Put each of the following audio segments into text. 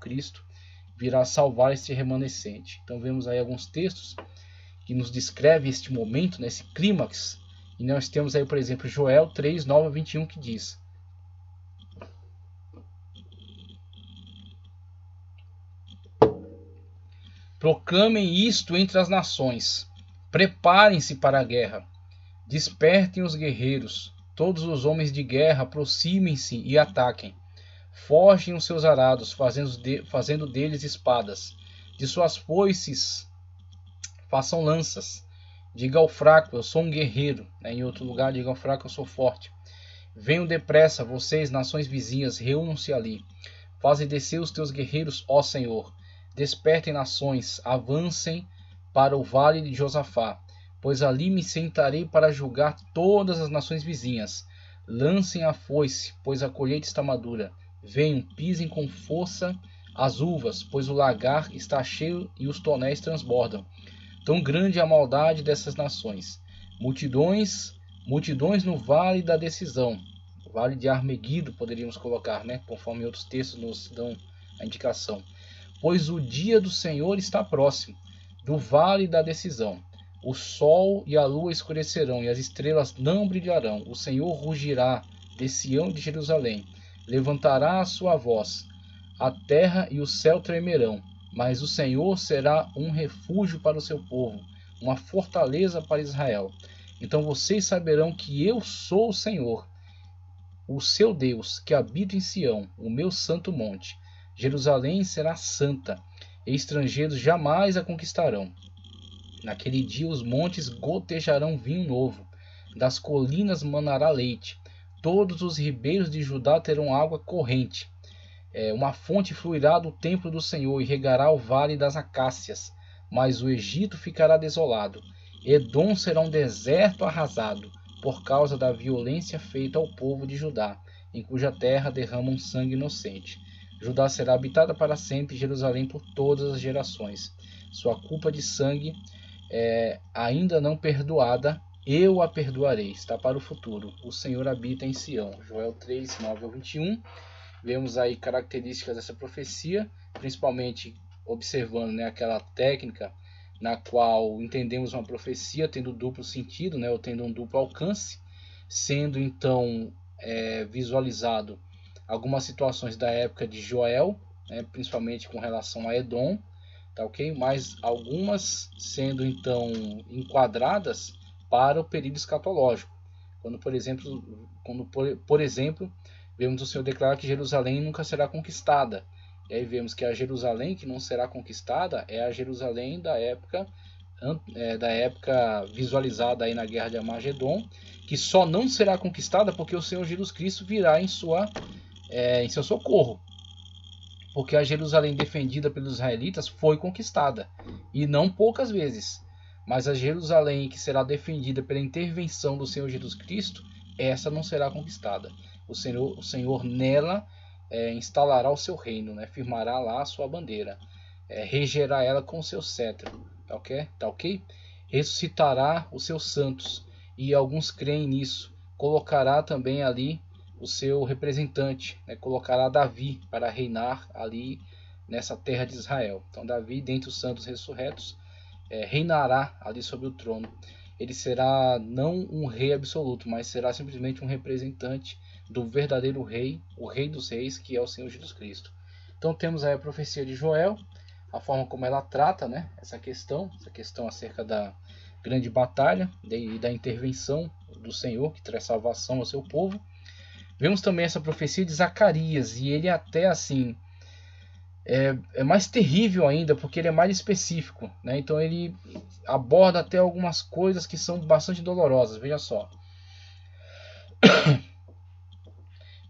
Cristo virá salvar este remanescente. Então vemos aí alguns textos que nos descrevem este momento, nesse clímax. E nós temos aí, por exemplo, Joel 3, 9 a 21, que diz: proclamem isto entre as nações, preparem-se para a guerra, despertem os guerreiros, todos os homens de guerra aproximem-se e ataquem. Forjem os seus arados, fazendo deles espadas. De suas foices façam lanças. Diga ao fraco, eu sou um guerreiro. Em outro lugar, diga ao fraco, eu sou forte. Venham depressa, vocês, nações vizinhas, reúnam-se ali. Fazem descer os teus guerreiros, ó Senhor. Despertem nações, avancem para o vale de Josafá, pois ali me sentarei para julgar todas as nações vizinhas. Lancem a foice, pois a colheita está madura. Venham, pisem com força as uvas, pois o lagar está cheio e os tonéis transbordam. Tão grande é a maldade dessas nações. Multidões no vale da decisão. Vale de Armegido, poderíamos colocar, né? Conforme outros textos nos dão a indicação. Pois o dia do Senhor está próximo, do vale da decisão. O sol e a lua escurecerão, e as estrelas não brilharão. O Senhor rugirá de Sião e de Jerusalém. Levantará a sua voz. A terra e o céu tremerão. Mas o Senhor será um refúgio para o seu povo, uma fortaleza para Israel. Então vocês saberão que eu sou o Senhor, o seu Deus, que habita em Sião, o meu santo monte. Jerusalém será santa, e estrangeiros jamais a conquistarão. Naquele dia os montes gotejarão vinho novo, das colinas manará leite. Todos os ribeiros de Judá terão água corrente. Uma fonte fluirá do templo do Senhor e regará o vale das acácias. Mas o Egito ficará desolado. Edom será um deserto arrasado, por causa da violência feita ao povo de Judá, em cuja terra derramam sangue inocente. Judá será habitada para sempre, Jerusalém por todas as gerações. Sua culpa de sangue ainda não perdoada, eu a perdoarei. Está para o futuro. O Senhor habita em Sião. Joel 3, 9 ao 21. Vemos aí características dessa profecia, principalmente observando, né, aquela técnica na qual entendemos uma profecia tendo duplo sentido, né, ou tendo um duplo alcance, sendo então visualizado algumas situações da época de Joel, né, principalmente com relação a Edom, tá ok? Mas algumas sendo então enquadradas para o período escatológico, quando por exemplo vemos o Senhor declarar que Jerusalém nunca será conquistada. E aí vemos que a Jerusalém que não será conquistada é a Jerusalém da época visualizada aí na guerra de Armagedon, que só não será conquistada porque o Senhor Jesus Cristo virá em seu socorro. Porque a Jerusalém defendida pelos israelitas foi conquistada, e não poucas vezes. Mas a Jerusalém que será defendida pela intervenção do Senhor Jesus Cristo, essa não será conquistada. O Senhor nela instalará o seu reino, né? Firmará lá a sua bandeira, regerá ela com o seu cetro, tá ok? Ressuscitará os seus santos, e alguns creem nisso. Colocará também ali o seu representante, né? Colocará Davi para reinar ali nessa terra de Israel. Então Davi, dentre os santos ressurretos, reinará ali sobre o trono. Ele será não um rei absoluto, mas será simplesmente um representante do verdadeiro rei, o rei dos reis, que é o Senhor Jesus Cristo. Então temos aí a profecia de Joel, a forma como ela trata, né, essa questão acerca da grande batalha e da intervenção do Senhor, que traz salvação ao seu povo. Vemos também essa profecia de Zacarias, e ele até assim é mais terrível ainda, porque ele é mais específico, né? Então ele aborda até algumas coisas que são bastante dolorosas. Veja só.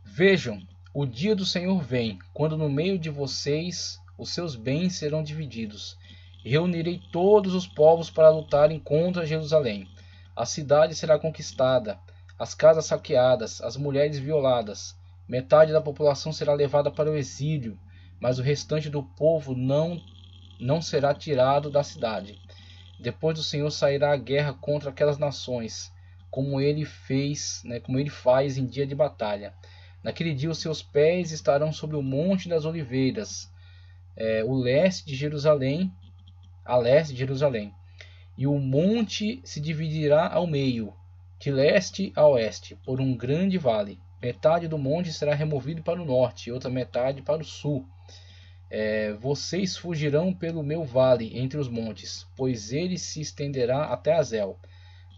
Vejam, o dia do Senhor vem, quando no meio de vocês os seus bens serão divididos. Reunirei todos os povos para lutarem contra Jerusalém. A cidade será conquistada, as casas saqueadas, as mulheres violadas. Metade da população será levada para o exílio, mas o restante do povo não será tirado da cidade. Depois do Senhor sairá a guerra contra aquelas nações, como ele faz em dia de batalha. Naquele dia os seus pés estarão sobre o monte das oliveiras, o leste de Jerusalém, a leste de Jerusalém. E o monte se dividirá ao meio, de leste a oeste, por um grande vale. Metade do monte será removido para o norte, e outra metade para o sul. Vocês fugirão pelo meu vale entre os montes, pois ele se estenderá até Azel.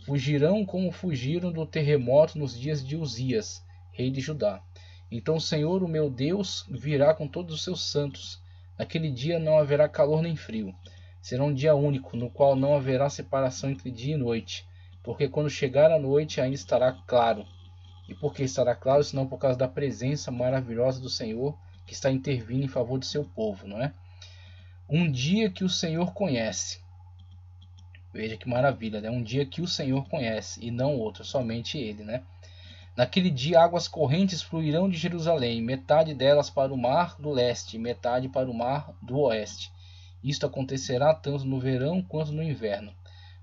Fugirão como fugiram do terremoto nos dias de Uzias, rei de Judá. Então o Senhor, o meu Deus, virá com todos os seus santos. Naquele dia não haverá calor nem frio. Será um dia único, no qual não haverá separação entre dia e noite, porque quando chegar a noite ainda estará claro. E por que estará claro, senão por causa da presença maravilhosa do Senhor, que está intervindo em favor do seu povo, não é? Um dia que o Senhor conhece. Veja que maravilha, né? Um dia que o Senhor conhece, e não outro, somente ele, né? Naquele dia águas correntes fluirão de Jerusalém, metade delas para o mar do leste, metade para o mar do oeste. Isto acontecerá tanto no verão quanto no inverno.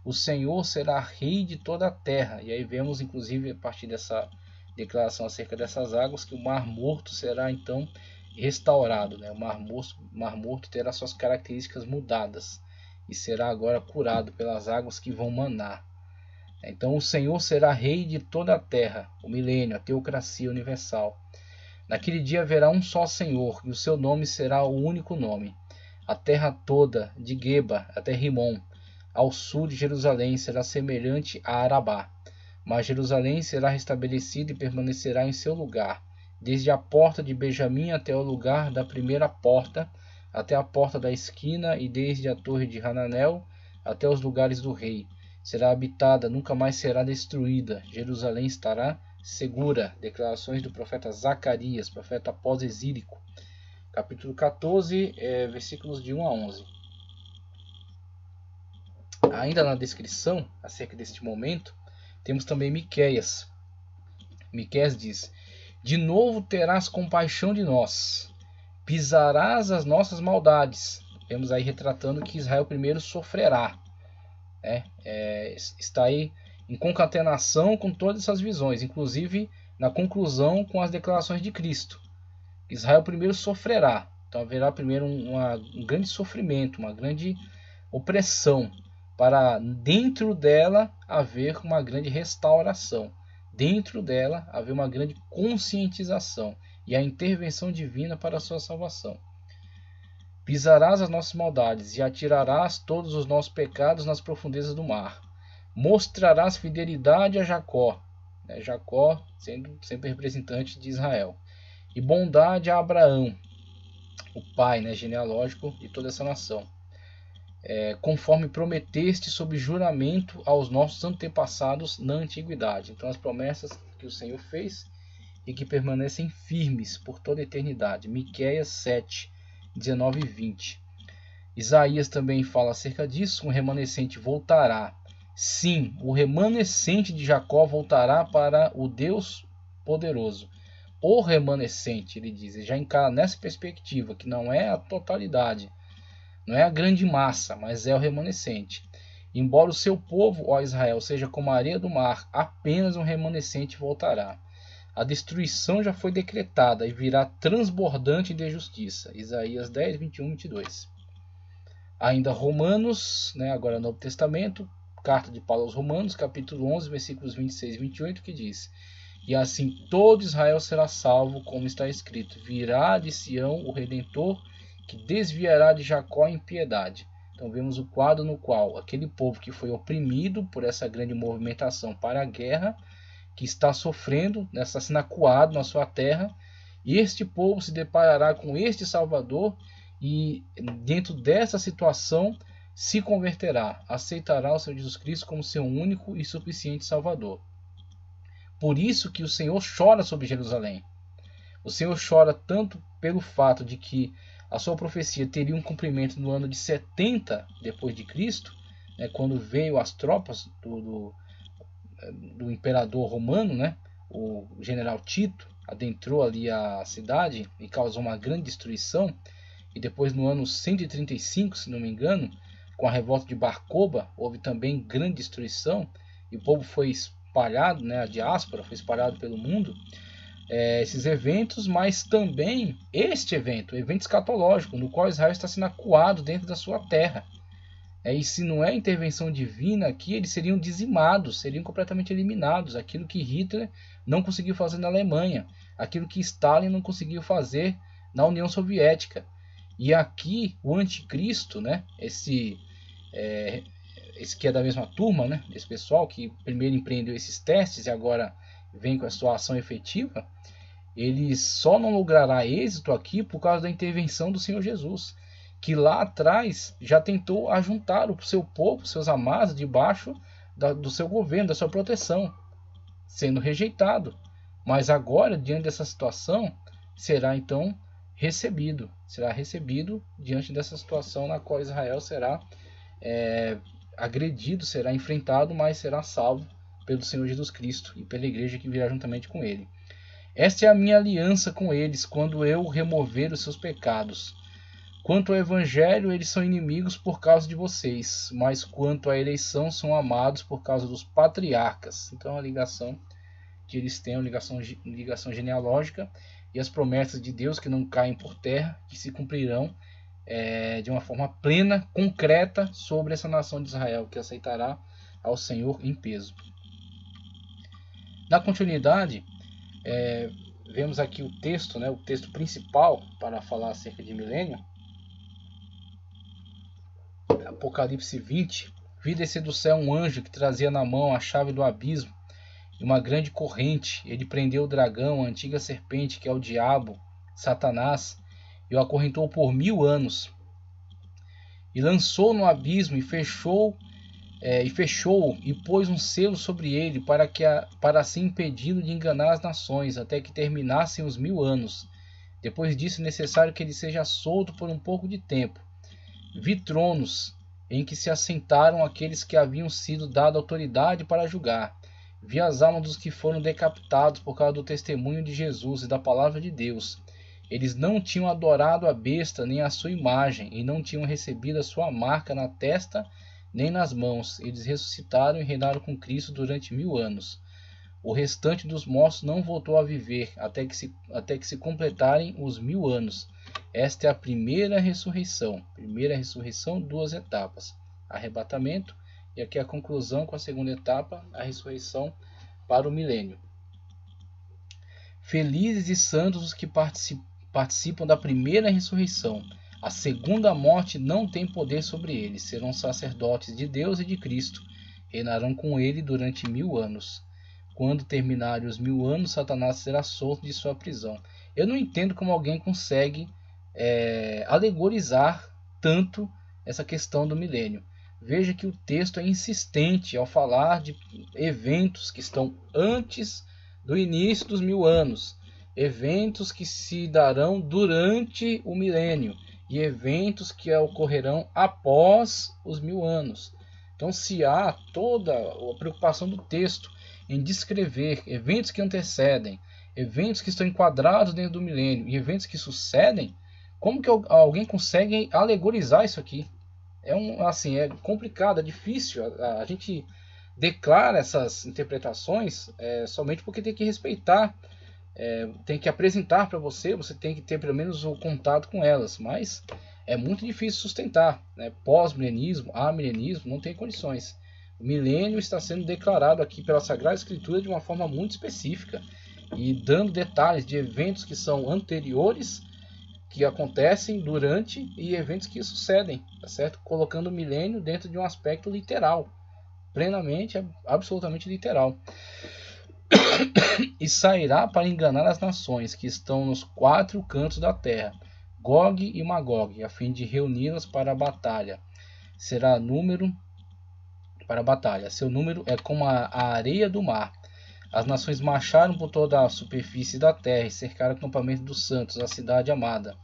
O Senhor será rei de toda a terra. E aí vemos, inclusive, a partir dessa declaração acerca dessas águas, que o Mar Morto será então restaurado, né? O Mar Morto terá suas características mudadas e será agora curado pelas águas que vão manar. Então o Senhor será rei de toda a terra, o milênio, a teocracia universal. Naquele dia haverá um só Senhor, e o seu nome será o único nome. A terra toda, de Geba até Rimon, ao sul de Jerusalém, será semelhante a Arabá. Mas Jerusalém será restabelecida e permanecerá em seu lugar, desde a porta de Benjamim até o lugar da primeira porta, até a porta da esquina, e desde a torre de Hananel até os lugares do rei. Será habitada, nunca mais será destruída. Jerusalém estará segura. Declarações do profeta Zacarias, profeta pós-exílico. Capítulo 14, versículos de 1 a 11. Ainda na descrição acerca deste momento, temos também Miqueias. Miqueias diz: de novo terás compaixão de nós, pisarás as nossas maldades. Vemos aí retratando que Israel primeiro sofrerá. Está aí em concatenação com todas essas visões, inclusive na conclusão com as declarações de Cristo. Israel primeiro sofrerá, então haverá primeiro um grande sofrimento, uma grande opressão, para dentro dela haver uma grande restauração, dentro dela haver uma grande conscientização e a intervenção divina para a sua salvação. Pisarás as nossas maldades e atirarás todos os nossos pecados nas profundezas do mar. Mostrarás fidelidade a Jacó, Jacó sendo sempre representante de Israel, e bondade a Abraão, o pai genealógico de toda essa nação, conforme prometeste sob juramento aos nossos antepassados na antiguidade. Então as promessas que o Senhor fez e que permanecem firmes por toda a eternidade. Miqueias 7, 19 e 20. Isaías também fala acerca disso. Um remanescente voltará. Sim, o remanescente de Jacó voltará para o Deus poderoso. O remanescente, ele diz, ele já encara nessa perspectiva, que não é a totalidade, não é a grande massa, mas é o remanescente. Embora o seu povo, ó Israel, seja como a areia do mar, apenas um remanescente voltará. A destruição já foi decretada e virá transbordante de justiça. Isaías 10, 21 e 22. Ainda Romanos, agora Novo Testamento, carta de Paulo aos Romanos, capítulo 11, versículos 26 e 28, que diz: e assim todo Israel será salvo, como está escrito: virá de Sião o Redentor, que desviará de Jacó a impiedade. Então vemos o quadro no qual aquele povo que foi oprimido por essa grande movimentação para a guerra, que está sofrendo, está sendo acuado na sua terra, e este povo se deparará com este Salvador e dentro dessa situação se converterá, aceitará o Senhor Jesus Cristo como seu único e suficiente Salvador. Por isso que o Senhor chora sobre Jerusalém. O Senhor chora tanto pelo fato de que a sua profecia teria um cumprimento no ano de 70 depois de Cristo, quando veio as tropas do imperador romano, o general Tito, adentrou ali a cidade e causou uma grande destruição. E depois no ano 135, se não me engano, com a revolta de Bar Koba, houve também grande destruição e o povo foi espalhado, a diáspora foi espalhado pelo mundo. esses eventos, mas também este evento, o evento escatológico, no qual Israel está sendo acuado dentro da sua terra. E se não é intervenção divina aqui, eles seriam dizimados, seriam completamente eliminados. Aquilo que Hitler não conseguiu fazer na Alemanha, aquilo que Stalin não conseguiu fazer na União Soviética. E aqui o anticristo, né, esse que é da mesma turma, né, esse pessoal que primeiro empreendeu esses testes e agora vem com a sua ação efetiva, ele só não logrará êxito aqui por causa da intervenção do Senhor Jesus, que lá atrás já tentou ajuntar o seu povo, seus amados, debaixo do seu governo, da sua proteção, sendo rejeitado. Mas agora, diante dessa situação, será então recebido diante dessa situação na qual Israel será agredido, será enfrentado, mas será salvo pelo Senhor Jesus Cristo e pela igreja que virá juntamente com ele. Esta é a minha aliança com eles quando eu remover os seus pecados. Quanto ao evangelho, eles são inimigos por causa de vocês, mas quanto à eleição, são amados por causa dos patriarcas. Então a ligação que eles têm, ligação genealógica, e as promessas de Deus que não caem por terra, que se cumprirão de uma forma plena, concreta, sobre essa nação de Israel, que aceitará ao Senhor em peso. Na continuidade, vemos aqui o texto, né, o texto principal para falar acerca de milênio. Apocalipse 20. Vi descer do céu um anjo que trazia na mão a chave do abismo e uma grande corrente. Ele prendeu o dragão, a antiga serpente, que é o diabo, Satanás, e o acorrentou por 1000 anos. E lançou no abismo e fechou e pôs um selo sobre ele para assim impedi-lo de enganar as nações, até que terminassem os 1000 anos. Depois disso é necessário que ele seja solto por um pouco de tempo. Vi tronos em que se assentaram aqueles que haviam sido dado autoridade para julgar. Vi as almas dos que foram decapitados por causa do testemunho de Jesus e da palavra de Deus. Eles não tinham adorado a besta nem a sua imagem, e não tinham recebido a sua marca na testa nem nas mãos. Eles ressuscitaram e reinaram com Cristo durante 1000 anos. O restante dos mortos não voltou a viver até que se completarem os 1000 anos. Esta é a primeira ressurreição. Primeira ressurreição, 2 etapas. Arrebatamento e aqui a conclusão com a segunda etapa, a ressurreição para o milênio. Felizes e santos os que participam da primeira ressurreição. A segunda morte não tem poder sobre eles. Serão sacerdotes de Deus e de Cristo. Reinarão com ele durante 1000 anos. Quando terminarem os 1000 anos, Satanás será solto de sua prisão. Eu não entendo como alguém consegue alegorizar tanto essa questão do milênio. Veja que o texto é insistente ao falar de eventos que estão antes do início dos 1000 anos, eventos que se darão durante o milênio e eventos que ocorrerão após os 1000 anos. Então, se há toda a preocupação do texto em descrever eventos que antecedem, eventos que estão enquadrados dentro do milênio e eventos que sucedem, como que alguém consegue alegorizar isso aqui? É complicado, é difícil. A gente declara essas interpretações somente porque tem que respeitar, tem que apresentar para você tem que ter pelo menos o contato com elas, mas é muito difícil sustentar, né? Pós-milenismo, amilenismo, não tem condições. O milênio está sendo declarado aqui pela Sagrada Escritura de uma forma muito específica e dando detalhes de eventos que são anteriores, que acontecem durante, e eventos que sucedem, tá certo? Colocando o milênio dentro de um aspecto literal, plenamente, absolutamente literal. E sairá para enganar as nações que estão nos 4 cantos da terra, Gog e Magog, a fim de reuni-las para a batalha. Será número para a batalha. Seu número é como a areia do mar. As nações marcharam por toda a superfície da terra e cercaram o acampamento dos santos, a cidade amada.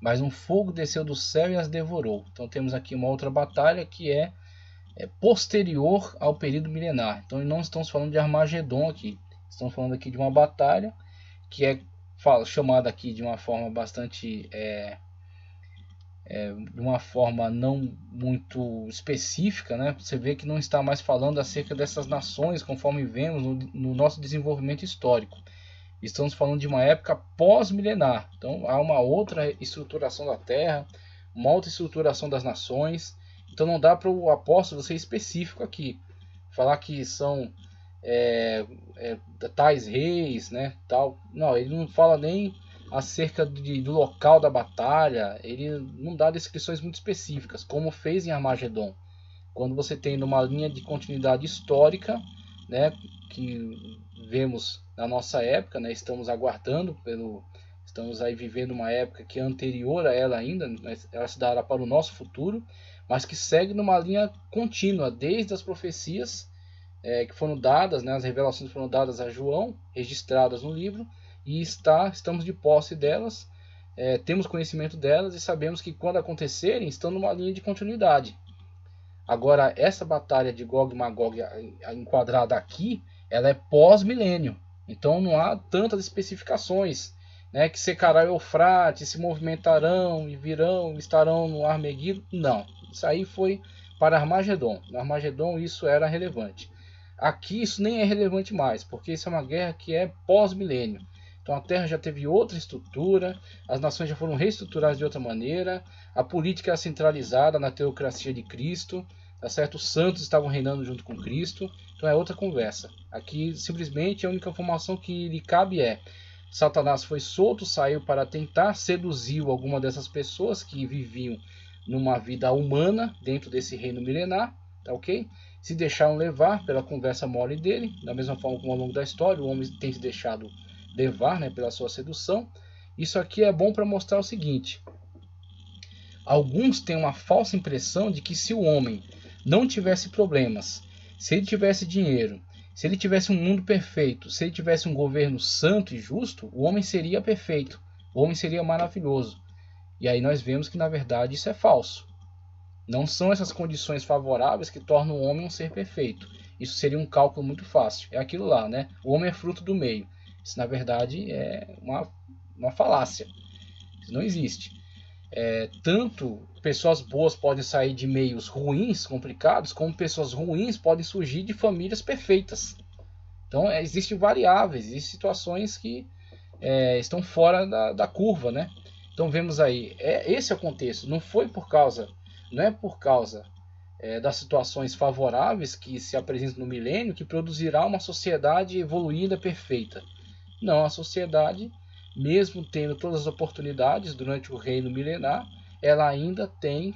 Mas um fogo desceu do céu e as devorou. Então temos aqui uma outra batalha que é posterior ao período milenar. Então não estamos falando de Armagedon aqui. Estamos falando aqui de uma batalha que é chamada aqui de uma forma bastante... de uma forma não muito específica, né? Você vê que não está mais falando acerca dessas nações conforme vemos no nosso desenvolvimento histórico. Estamos falando de uma época pós-milenar. Então há uma outra estruturação da Terra, uma outra estruturação das nações. Então não dá para o apóstolo ser específico aqui. Falar que são tais reis, né, tal. Não, ele não fala nem acerca do local da batalha. Ele não dá descrições muito específicas, como fez em Armagedon. Quando você tem numa linha de continuidade histórica, né, que vemos na nossa época, né, estamos aguardando estamos aí vivendo uma época que é anterior a ela ainda, mas ela se dará para o nosso futuro, mas que segue numa linha contínua, desde as profecias que foram dadas, né, as revelações foram dadas a João, registradas no livro, e estamos de posse delas, temos conhecimento delas e sabemos que quando acontecerem, estão numa linha de continuidade. Agora, essa batalha de Gog e Magog enquadrada aqui, ela é pós-milênio. Então não há tantas especificações, né, que secará o Eufrates, se movimentarão e virão, estarão no Armeguido. Não, isso aí foi para Armagedon. No Armagedon isso era relevante. Aqui isso nem é relevante mais, porque isso é uma guerra que é pós-milênio. Então a Terra já teve outra estrutura, as nações já foram reestruturadas de outra maneira, a política é centralizada na teocracia de Cristo, tá certo? Os santos estavam reinando junto com Cristo, então é outra conversa. Aqui simplesmente a única informação que lhe cabe é: Satanás foi solto, saiu para tentar seduzir alguma dessas pessoas que viviam numa vida humana dentro desse reino milenar, tá ok? Se deixaram levar pela conversa mole dele, da mesma forma como ao longo da história o homem tem se deixado levar, né, pela sua sedução. Isso aqui é bom para mostrar o seguinte: alguns têm uma falsa impressão de que se o homem não tivesse problemas, se ele tivesse dinheiro, se ele tivesse um mundo perfeito, se ele tivesse um governo santo e justo, o homem seria perfeito, o homem seria maravilhoso. E aí nós vemos que na verdade isso é falso. Não são essas condições favoráveis que tornam o homem um ser perfeito. Isso seria um cálculo muito fácil. É aquilo lá, né? O homem é fruto do meio. Isso na verdade é uma falácia. Isso não existe. Tanto pessoas boas podem sair de meios ruins, complicados, como pessoas ruins podem surgir de famílias perfeitas. Então existem variáveis, existem situações que estão fora da curva, né? Então vemos aí, esse é o contexto. Não é por causa das situações favoráveis que se apresentam no milênio que produzirá uma sociedade evoluída perfeita. Não, a sociedade, mesmo tendo todas as oportunidades durante o reino milenar, ela ainda tem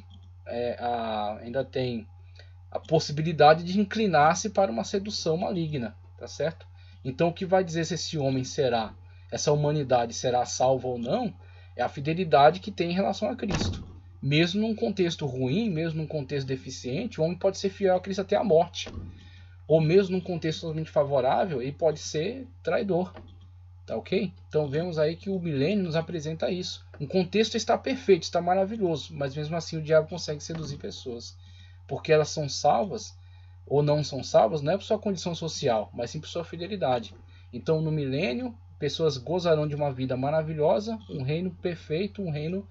a possibilidade de inclinar-se para uma sedução maligna, tá certo? Então o que vai dizer se essa humanidade será salva ou não, é a fidelidade que tem em relação a Cristo. Mesmo num contexto ruim, mesmo num contexto deficiente, o homem pode ser fiel a Cristo até a morte. Ou mesmo num contexto totalmente favorável, ele pode ser traidor. Tá ok? Então vemos aí que o milênio nos apresenta isso. Um contexto está perfeito, está maravilhoso, mas mesmo assim o diabo consegue seduzir pessoas. Porque elas são salvas ou não são salvas, não é por sua condição social, mas sim por sua fidelidade. Então no milênio, pessoas gozarão de uma vida maravilhosa, um reino perfeito, um reino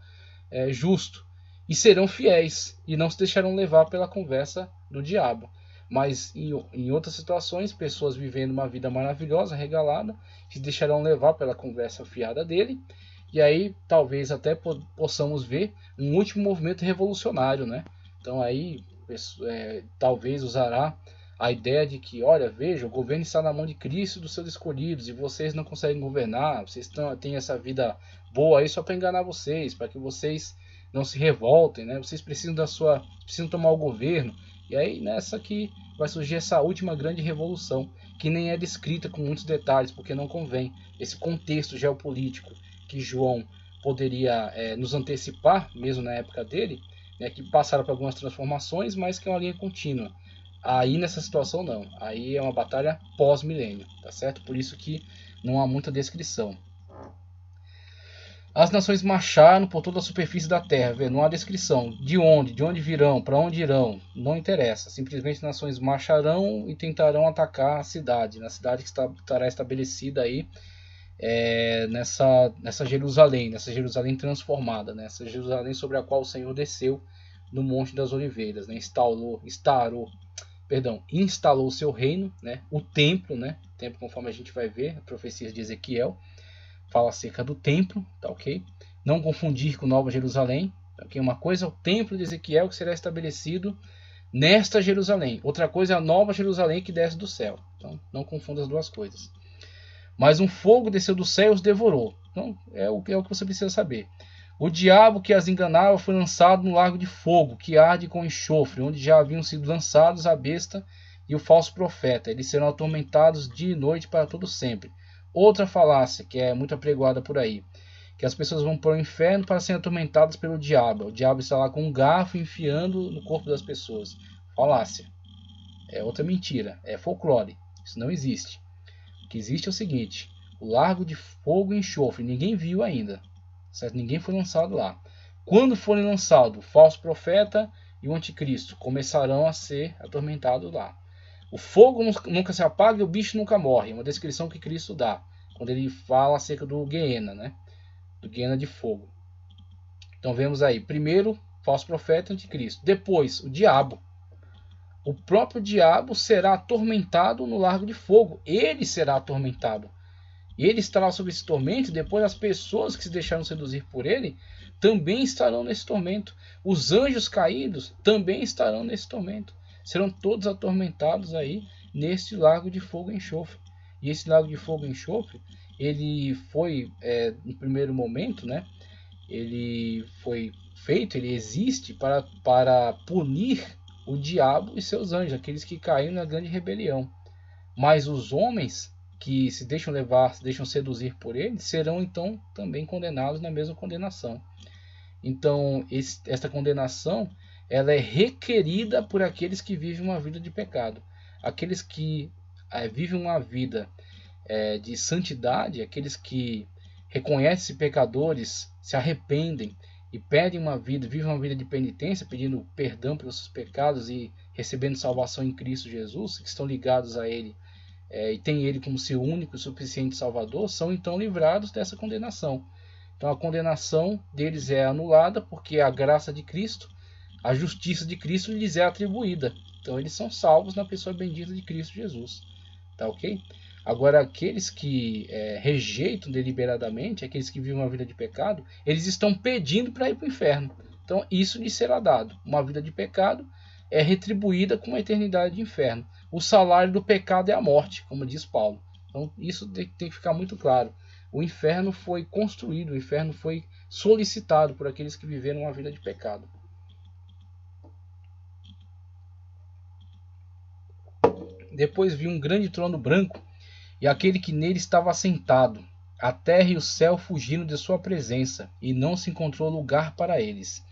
justo. E serão fiéis e não se deixarão levar pela conversa do diabo. Mas em outras situações, pessoas vivendo uma vida maravilhosa, regalada, se deixarão levar pela conversa fiada dele. E aí talvez até possamos ver um último movimento revolucionário, né? Então aí talvez usará a ideia de que, olha, veja, o governo está na mão de Cristo e dos seus escolhidos, e vocês não conseguem governar, vocês têm essa vida boa aí só para enganar vocês, para que vocês não se revoltem, né? Vocês precisam tomar o governo. E aí nessa que vai surgir essa última grande revolução, que nem é descrita com muitos detalhes, porque não convém. Esse contexto geopolítico que João poderia nos antecipar, mesmo na época dele, né, que passaram por algumas transformações, mas que é uma linha contínua. Aí nessa situação não, aí é uma batalha pós-milênio, tá certo? Por isso que não há muita descrição. As nações marcharam por toda a superfície da terra, não há descrição de onde virão, para onde irão, não interessa. Simplesmente as nações marcharão e tentarão atacar a cidade, na cidade que estará estabelecida aí nessa Jerusalém transformada, nessa Jerusalém sobre a qual o Senhor desceu no Monte das Oliveiras, né? Instalou seu reino, né? O templo, né? templo, conforme a gente vai ver, a profecia de Ezequiel fala acerca do templo, tá ok? Não confundir com Nova Jerusalém, tá ok? Uma coisa é o templo de Ezequiel que será estabelecido nesta Jerusalém, outra coisa é a Nova Jerusalém que desce do céu. Então não confunda as duas coisas. Mas um fogo desceu do céu e os devorou. Então é o que você precisa saber. O diabo que as enganava foi lançado no lago de fogo, que arde com enxofre, onde já haviam sido lançados a besta e o falso profeta. Eles serão atormentados dia e noite para todo sempre. Outra falácia que é muito apregoada por aí, que as pessoas vão para o inferno para serem atormentadas pelo diabo. O diabo está lá com um garfo enfiando no corpo das pessoas. Falácia. É outra mentira. É folclore. Isso não existe. O que existe é o seguinte: o lago de fogo e enxofre. Ninguém viu ainda. Certo? Ninguém foi lançado lá. Quando forem lançados o falso profeta e o anticristo, começarão a ser atormentados lá. O fogo nunca se apaga e o bicho nunca morre. É uma descrição que Cristo dá quando ele fala acerca do Guiena, né? Do Guiena de fogo. Então vemos aí, primeiro, falso profeta e anticristo. Depois, o diabo. O próprio diabo será atormentado no lago de fogo. Ele será atormentado. Ele estará sob esse tormento, e depois as pessoas que se deixaram seduzir por ele também estarão nesse tormento. Os anjos caídos também estarão nesse tormento. Serão todos atormentados aí neste lago de fogo e enxofre. E esse lago de fogo e enxofre, ele foi, no primeiro momento, né, ele foi feito, ele existe para punir o diabo e seus anjos, aqueles que caíram na grande rebelião. Mas os homens que se deixam levar, se deixam seduzir por ele, serão então também condenados na mesma condenação. Então, esta condenação, ela é requerida por aqueles que vivem uma vida de pecado. Aqueles que vivem uma vida de santidade, aqueles que reconhecem pecadores, se arrependem e pedem uma vida, vivem uma vida de penitência, pedindo perdão pelos seus pecados e recebendo salvação em Cristo Jesus, que estão ligados a Ele, e tem Ele como seu único e suficiente Salvador, são então livrados dessa condenação. Então a condenação deles é anulada porque a graça de Cristo, a justiça de Cristo lhes é atribuída. Então eles são salvos na pessoa bendita de Cristo Jesus. Tá ok? Agora aqueles que rejeitam deliberadamente, aqueles que vivem uma vida de pecado, eles estão pedindo para ir para o inferno. Então isso lhes será dado. Uma vida de pecado é retribuída com uma eternidade de inferno. O salário do pecado é a morte, como diz Paulo. Então isso tem que ficar muito claro. O inferno foi construído, o inferno foi solicitado por aqueles que viveram uma vida de pecado. Depois vi um grande trono branco e aquele que nele estava assentado. A terra e o céu fugiram de sua presença, e não se encontrou lugar para eles.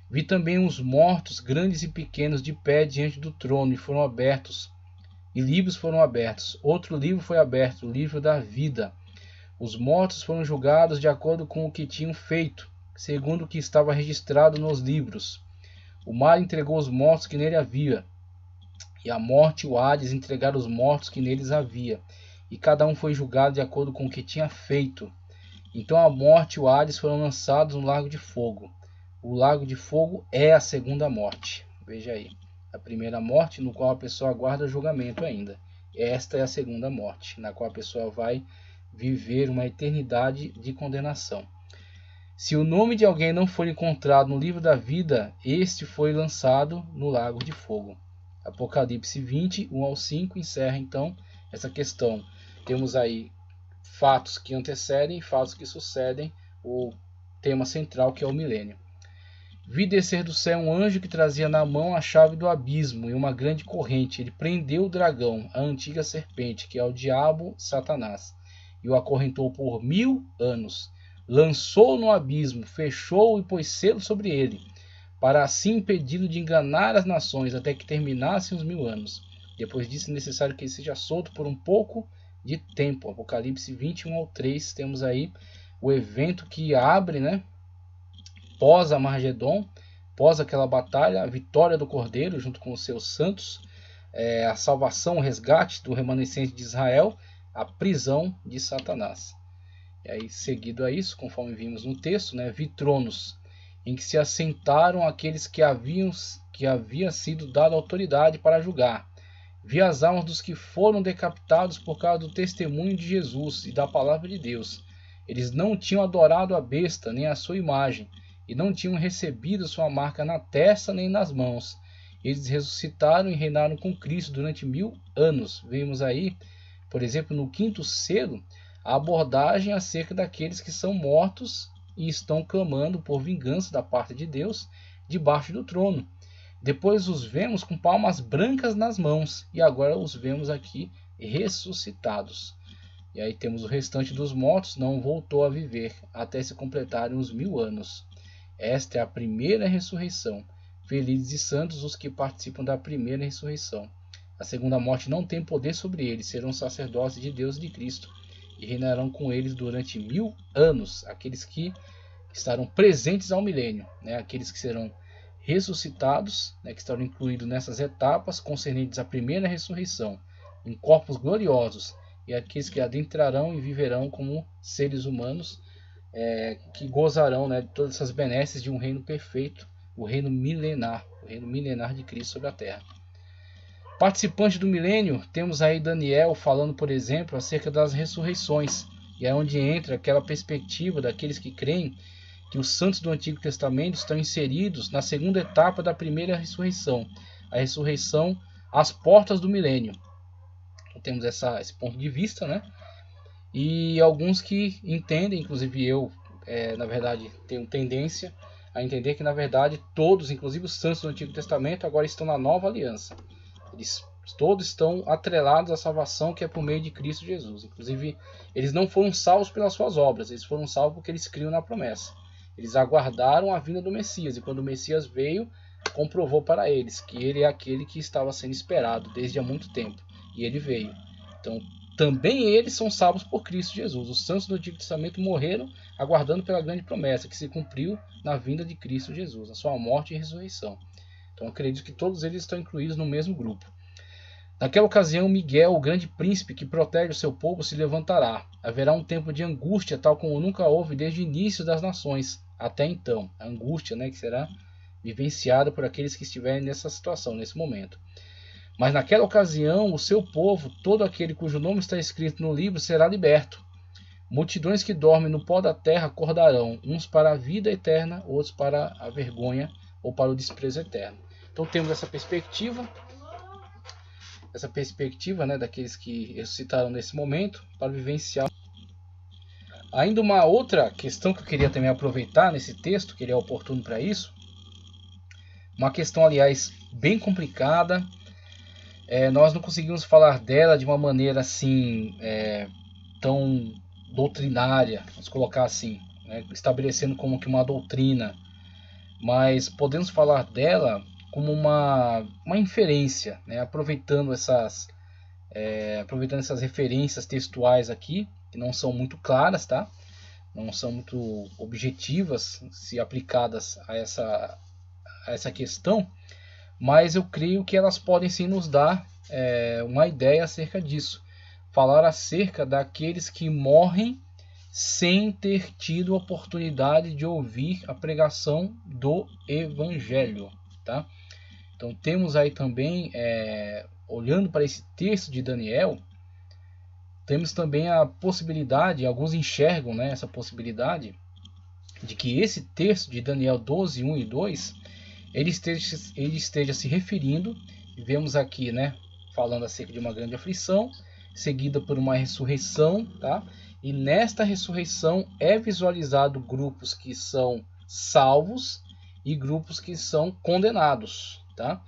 Vi também os mortos, grandes e pequenos, de pé diante do trono, e livros foram abertos. Outro livro foi aberto, o livro da vida. Os mortos foram julgados de acordo com o que tinham feito, segundo o que estava registrado nos livros. O mar entregou os mortos que nele havia, e a morte e o Hades entregaram os mortos que neles havia, e cada um foi julgado de acordo com o que tinha feito. Então a morte e o Hades foram lançados no lago de fogo. O lago de fogo é a segunda morte. Veja aí. A primeira morte, no qual a pessoa aguarda julgamento ainda. Esta é a segunda morte, na qual a pessoa vai viver uma eternidade de condenação. Se o nome de alguém não for encontrado no livro da vida, este foi lançado no lago de fogo. Apocalipse 20, 1 ao 5, encerra então essa questão. Temos aí fatos que antecedem e fatos que sucedem o tema central, que é o milênio. Vi descer do céu um anjo que trazia na mão a chave do abismo e uma grande corrente. Ele prendeu o dragão, a antiga serpente, que é o diabo Satanás, e o acorrentou por 1000 anos. Lançou-o no abismo, fechou-o e pôs selo sobre ele, para assim impedi-lo de enganar as nações até que terminassem os 1000 anos. Depois disso é necessário que ele seja solto por um pouco de tempo. Apocalipse 21 ao 3, temos aí o evento que abre, né, pós Armagedon, pós aquela batalha, a vitória do Cordeiro junto com os seus santos, a salvação, o resgate do remanescente de Israel, a prisão de Satanás. E aí, seguido a isso, conforme vimos no texto, né, vi tronos em que se assentaram aqueles que havia sido dado autoridade para julgar. Vi as almas dos que foram decapitados por causa do testemunho de Jesus e da palavra de Deus. Eles não tinham adorado a besta, nem a sua imagem, e não tinham recebido sua marca na testa nem nas mãos. Eles ressuscitaram e reinaram com Cristo durante 1000 anos. Vemos aí, por exemplo, no quinto selo, a abordagem acerca daqueles que são mortos e estão clamando por vingança da parte de Deus debaixo do trono. Depois os vemos com palmas brancas nas mãos, e agora os vemos aqui ressuscitados. E aí temos o restante dos mortos, não voltou a viver até se completarem os 1000 anos. Esta é a primeira ressurreição. Felizes e santos os que participam da primeira ressurreição. A segunda morte não tem poder sobre eles, serão sacerdotes de Deus e de Cristo, e reinarão com eles durante 1000 anos, aqueles que estarão presentes ao milênio, né? Aqueles que serão ressuscitados, né? Que estarão incluídos nessas etapas concernentes à primeira ressurreição, em corpos gloriosos, e aqueles que adentrarão e viverão como seres humanos, que gozarão, né, de todas essas benesses de um reino perfeito, o reino milenar de Cristo sobre a terra. Participantes do milênio, temos aí Daniel falando, por exemplo, acerca das ressurreições, e é onde entra aquela perspectiva daqueles que creem que os santos do Antigo Testamento estão inseridos na segunda etapa da primeira ressurreição, a ressurreição às portas do milênio. Então, temos esse ponto de vista, né? E alguns que entendem, inclusive eu, na verdade, tenho tendência a entender que, na verdade, todos, inclusive os santos do Antigo Testamento, agora estão na nova aliança. Eles todos estão atrelados à salvação que é por meio de Cristo Jesus. Inclusive, eles não foram salvos pelas suas obras, eles foram salvos porque eles criam na promessa. Eles aguardaram a vinda do Messias, e quando o Messias veio, comprovou para eles que ele é aquele que estava sendo esperado desde há muito tempo. E ele veio. Então, também eles são salvos por Cristo Jesus. Os santos do Antigo Testamento morreram aguardando pela grande promessa que se cumpriu na vinda de Cristo Jesus, na sua morte e ressurreição. Então, acredito que todos eles estão incluídos no mesmo grupo. Naquela ocasião, Miguel, o grande príncipe que protege o seu povo, se levantará. Haverá um tempo de angústia, tal como nunca houve desde o início das nações até então. A angústia, né, que será vivenciada por aqueles que estiverem nessa situação, nesse momento. Mas naquela ocasião, o seu povo, todo aquele cujo nome está escrito no livro, será liberto. Multidões que dormem no pó da terra acordarão, uns para a vida eterna, outros para a vergonha ou para o desprezo eterno. Então temos essa perspectiva, né, daqueles que ressuscitaram nesse momento para vivenciar. Ainda uma outra questão que eu queria também aproveitar nesse texto, que ele é oportuno para isso, uma questão, aliás, bem complicada. Nós não conseguimos falar dela de uma maneira assim tão doutrinária, vamos colocar assim, né, estabelecendo como que uma doutrina, mas podemos falar dela como uma inferência, né, aproveitando essas referências textuais aqui, que não são muito claras, tá? Não são muito objetivas se aplicadas a essa questão, mas eu creio que elas podem sim nos dar uma ideia acerca disso. Falar acerca daqueles que morrem sem ter tido oportunidade de ouvir a pregação do Evangelho. Tá? Então temos aí também, olhando para esse texto de Daniel, temos também a possibilidade, alguns enxergam, né, essa possibilidade, de que esse texto de Daniel 12, 1 e 2, ele esteja se referindo, vemos aqui, né, falando acerca de uma grande aflição, seguida por uma ressurreição, tá? E nesta ressurreição é visualizado grupos que são salvos e grupos que são condenados, tá?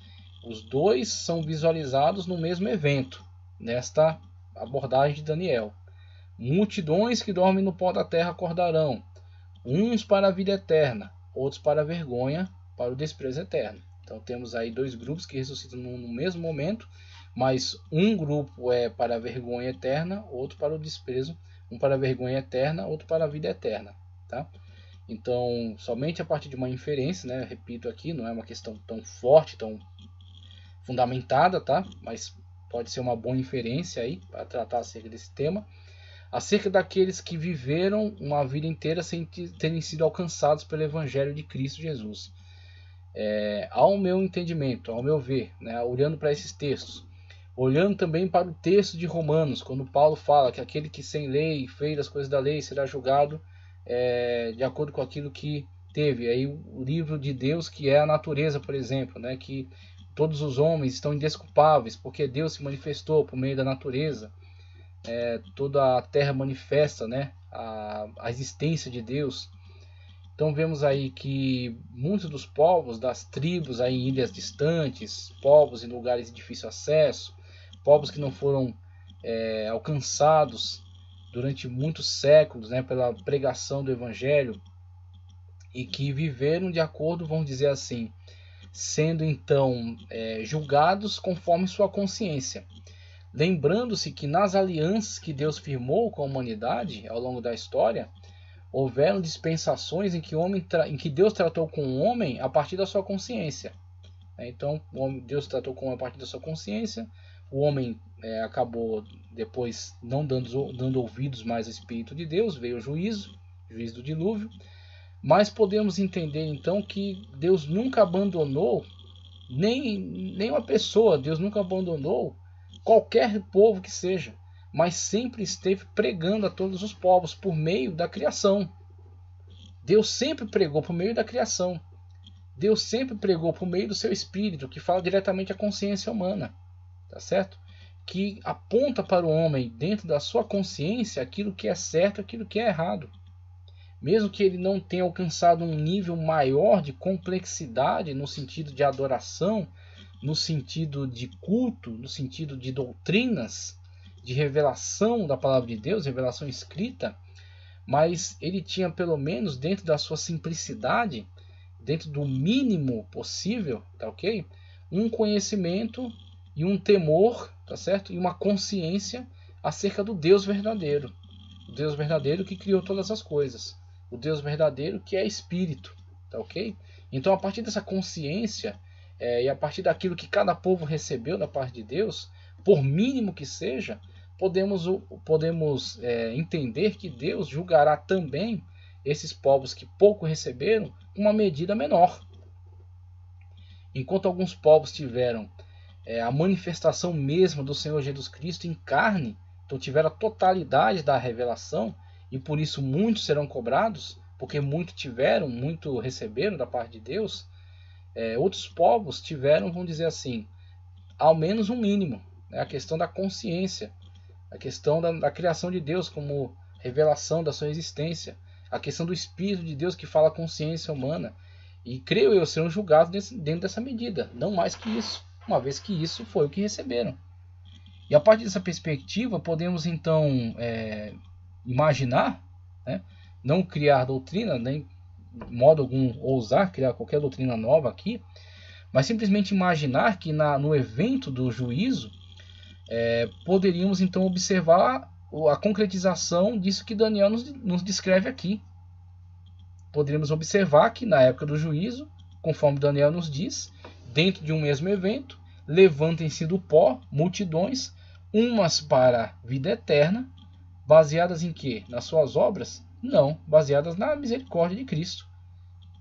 Os dois são visualizados no mesmo evento, nesta abordagem de Daniel. Multidões que dormem no pó da terra acordarão, uns para a vida eterna, outros para a vergonha, para o desprezo eterno. Então temos aí dois grupos que ressuscitam no mesmo momento, mas um grupo é para a vergonha eterna, outro para o desprezo, um para a vergonha eterna, outro para a vida eterna, tá? Então, somente a partir de uma inferência, né, repito aqui, não é uma questão tão forte, tão fundamentada, tá? Mas pode ser uma boa inferência aí para tratar acerca desse tema, acerca daqueles que viveram uma vida inteira sem terem sido alcançados pelo Evangelho de Cristo Jesus. Ao meu entendimento, ao meu ver, né, olhando para esses textos, Olhando também para o texto de Romanos, quando Paulo fala que aquele que sem lei fez as coisas da lei será julgado de acordo com aquilo que teve. Aí o livro de Deus, que é a natureza, por exemplo, né, que todos os homens estão indesculpáveis, porque Deus se manifestou por meio da natureza. Toda a terra manifesta, né, a existência de Deus. Então vemos aí que muitos dos povos, das tribos aí em ilhas distantes, povos em lugares de difícil acesso, povos que não foram alcançados durante muitos séculos, né, pela pregação do Evangelho, e que viveram de acordo, vamos dizer assim, sendo então julgados conforme sua consciência. Lembrando-se que nas alianças que Deus firmou com a humanidade ao longo da história, houveram dispensações em que Deus tratou com o homem a partir da sua consciência. Então, Deus tratou com o homem a partir da sua consciência. O homem acabou depois não dando ouvidos mais ao Espírito de Deus. Veio o juízo do dilúvio. Mas podemos entender então que Deus nunca abandonou nem uma pessoa. Deus nunca abandonou qualquer povo que seja, mas sempre esteve pregando a todos os povos por meio da criação. Deus sempre pregou por meio da criação. Deus sempre pregou por meio do seu Espírito, que fala diretamente à consciência humana, tá certo? Que aponta para o homem, dentro da sua consciência, aquilo que é certo e aquilo que é errado. Mesmo que ele não tenha alcançado um nível maior de complexidade no sentido de adoração, no sentido de culto, no sentido de doutrinas, de revelação da palavra de Deus, revelação escrita, mas ele tinha pelo menos dentro da sua simplicidade, dentro do mínimo possível, tá ok? Um conhecimento e um temor, tá certo? E uma consciência acerca do Deus verdadeiro. O Deus verdadeiro que criou todas as coisas. O Deus verdadeiro que é Espírito, tá ok? Então a partir dessa consciência e a partir daquilo que cada povo recebeu da parte de Deus, por mínimo que seja, podemos entender que Deus julgará também esses povos que pouco receberam com uma medida menor. Enquanto alguns povos tiveram a manifestação mesma do Senhor Jesus Cristo em carne, então tiveram a totalidade da revelação, e por isso muitos serão cobrados, porque muito receberam da parte de Deus, outros povos tiveram, vamos dizer assim, ao menos um mínimo, né? A questão da consciência, a questão da criação de Deus como revelação da sua existência, a questão do Espírito de Deus que fala a consciência humana, e creio eu serão julgados dentro dessa medida, não mais que isso, uma vez que isso foi o que receberam. E a partir dessa perspectiva podemos então imaginar, né? Não criar doutrina, nem de modo algum ousar criar qualquer doutrina nova aqui, mas simplesmente imaginar que no evento do juízo poderíamos então observar a concretização disso que Daniel nos descreve aqui. Poderíamos observar que na época do juízo, conforme Daniel nos diz, dentro de um mesmo evento, levantem-se do pó multidões, umas para a vida eterna, baseadas em quê? Nas suas obras? Não, baseadas na misericórdia de Cristo,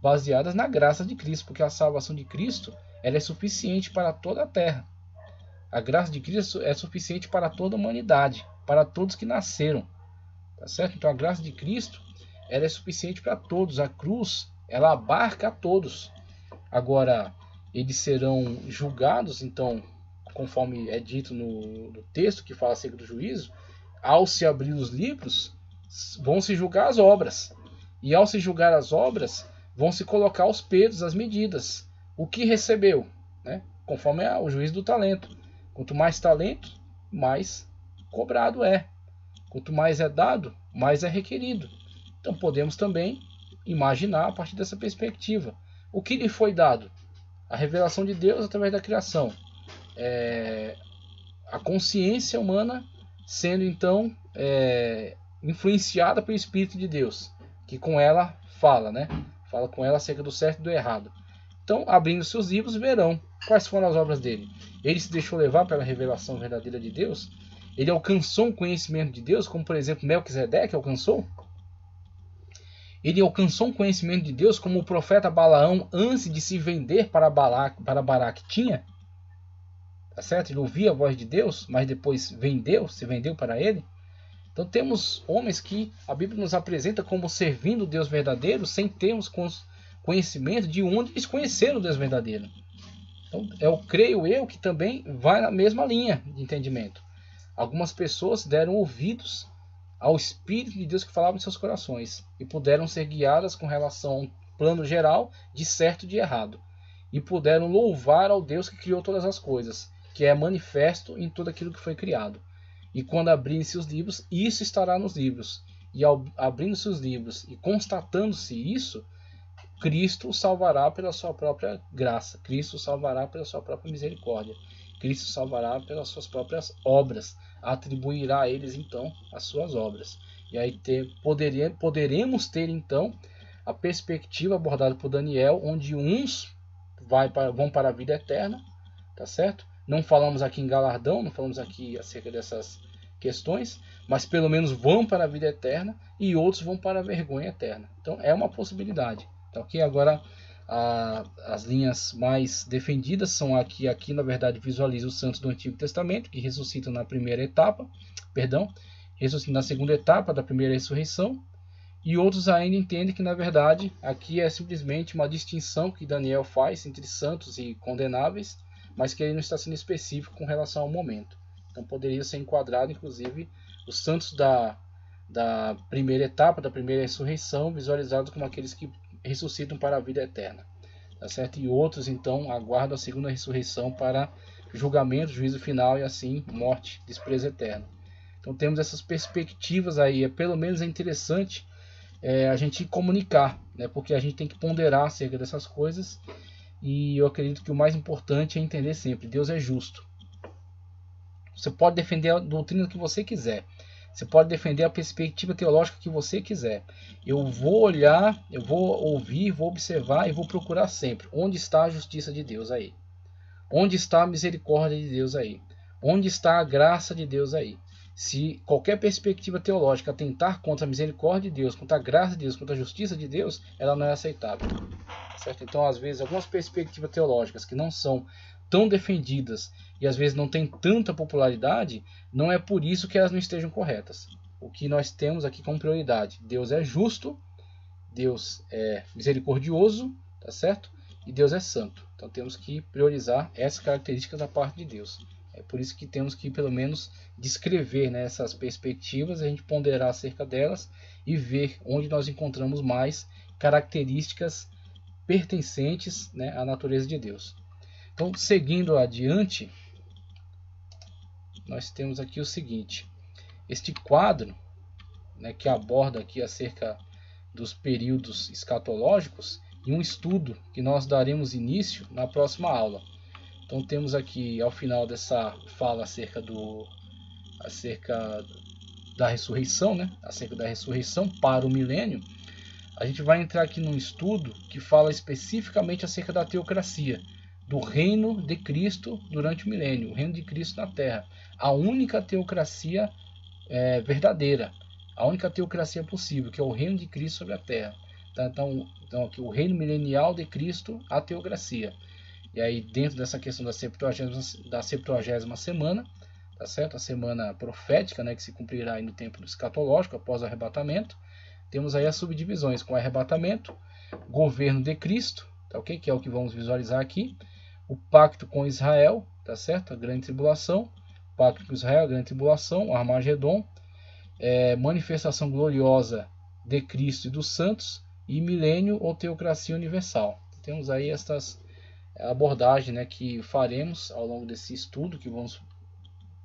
baseadas na graça de Cristo, porque a salvação de Cristo ela é suficiente para toda a terra. A graça de Cristo é suficiente para toda a humanidade, para todos que nasceram, tá certo? Então a graça de Cristo ela é suficiente para todos. A cruz ela abarca a todos. Agora eles serão julgados, então, conforme é dito no texto que fala acerca do juízo, ao se abrir os livros, vão se julgar as obras. E ao se julgar as obras, vão se colocar os pesos, as medidas. O que recebeu, né? Conforme o juízo do talento. Quanto mais talento, mais cobrado é. Quanto mais é dado, mais é requerido. Então podemos também imaginar a partir dessa perspectiva. O que lhe foi dado? A revelação de Deus através da criação. A consciência humana sendo então influenciada pelo Espírito de Deus, que com ela fala, né? Fala com ela acerca do certo e do errado. Então, abrindo seus livros, verão quais foram as obras dele. Ele se deixou levar pela revelação verdadeira de Deus. Ele alcançou um conhecimento de Deus, como por exemplo Melquisedeque alcançou. Ele alcançou um conhecimento de Deus como o profeta Balaão, antes de se vender para Balaque tinha. tá certo? Ele ouvia a voz de Deus, mas depois se vendeu para ele. Então temos homens que a Bíblia nos apresenta como servindo o Deus verdadeiro, sem termos conhecimento de onde eles conheceram o Deus verdadeiro. Então eu creio que também vai na mesma linha de entendimento. Algumas pessoas deram ouvidos ao Espírito de Deus que falava em seus corações e puderam ser guiadas com relação a um plano geral de certo e de errado. E puderam louvar ao Deus que criou todas as coisas, que é manifesto em tudo aquilo que foi criado. E quando abrirem-se os livros, isso estará nos livros. E ao abrindo-se os livros e constatando-se isso, Cristo o salvará pela sua própria graça. Cristo o salvará pela sua própria misericórdia. Cristo o salvará pelas suas próprias obras. Atribuirá a eles, então, as suas obras. E aí poderemos ter, então, a perspectiva abordada por Daniel, onde uns vão para a vida eterna, tá certo? Não falamos aqui em galardão, não falamos aqui acerca dessas questões, mas pelo menos vão para a vida eterna e outros vão para a vergonha eterna. Então é uma possibilidade. Tá, ok? Agora as linhas mais defendidas são aqui na verdade visualiza os santos do Antigo Testamento que ressuscitam na primeira etapa, ressuscitam na segunda etapa da primeira ressurreição, e outros ainda entendem que na verdade aqui é simplesmente uma distinção que Daniel faz entre santos e condenáveis, mas que ele não está sendo específico com relação ao momento. Então poderia ser enquadrado inclusive os santos da primeira etapa, da primeira ressurreição, visualizados como aqueles que ressuscitam para a vida eterna, tá certo? E outros então aguardam a segunda ressurreição para julgamento, juízo final e assim morte, desprezo eterno. Então temos essas perspectivas aí. Pelo menos é interessante a gente comunicar, né? Porque a gente tem que ponderar acerca dessas coisas, e eu acredito que o mais importante é entender sempre: Deus é justo. Você pode defender a doutrina que você quiser, você pode defender a perspectiva teológica que você quiser. Eu vou olhar, eu vou ouvir, vou observar e vou procurar sempre onde está a justiça de Deus aí. Onde está a misericórdia de Deus aí? Onde está a graça de Deus aí? Se qualquer perspectiva teológica atentar contra a misericórdia de Deus, contra a graça de Deus, contra a justiça de Deus, ela não é aceitável. Certo? Então, às vezes, algumas perspectivas teológicas que não são tão defendidas e às vezes não têm tanta popularidade, não é por isso que elas não estejam corretas. O que nós temos aqui como prioridade: Deus é justo, Deus é misericordioso, tá certo? E Deus é santo. Então temos que priorizar essas características da parte de Deus. É por isso que temos que pelo menos descrever, né, essas perspectivas, a gente ponderar acerca delas e ver onde nós encontramos mais características pertencentes, né, à natureza de Deus. Então, seguindo adiante, nós temos aqui o seguinte: este quadro, né, que aborda aqui acerca dos períodos escatológicos, e um estudo que nós daremos início na próxima aula. Então temos aqui ao final dessa fala acerca da ressurreição, né? Acerca da ressurreição para o milênio, a gente vai entrar aqui num estudo que fala especificamente acerca da teocracia, do reino de Cristo durante o milênio, o reino de Cristo na Terra, a única teocracia verdadeira, a única teocracia possível, que é o reino de Cristo sobre a Terra. Então aqui, o reino milenial de Cristo, a teocracia. E aí dentro dessa questão da 70ª semana, tá certo? A semana profética, né, que se cumprirá aí no tempo escatológico, após o arrebatamento, temos aí as subdivisões com o arrebatamento, governo de Cristo, tá ok? Que é o que vamos visualizar aqui, o pacto com Israel, tá certo? A grande tribulação, pacto com Israel, a grande tribulação, o Armagedon, manifestação gloriosa de Cristo e dos santos, e milênio ou teocracia universal. Temos aí estas abordagens, né, que faremos ao longo desse estudo que vamos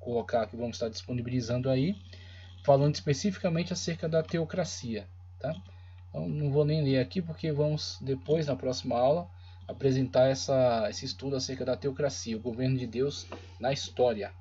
colocar, que vamos estar disponibilizando aí, falando especificamente acerca da teocracia, tá? Então, não vou nem ler aqui porque vamos depois, na próxima aula, apresentar esse estudo acerca da teocracia, o governo de Deus na história.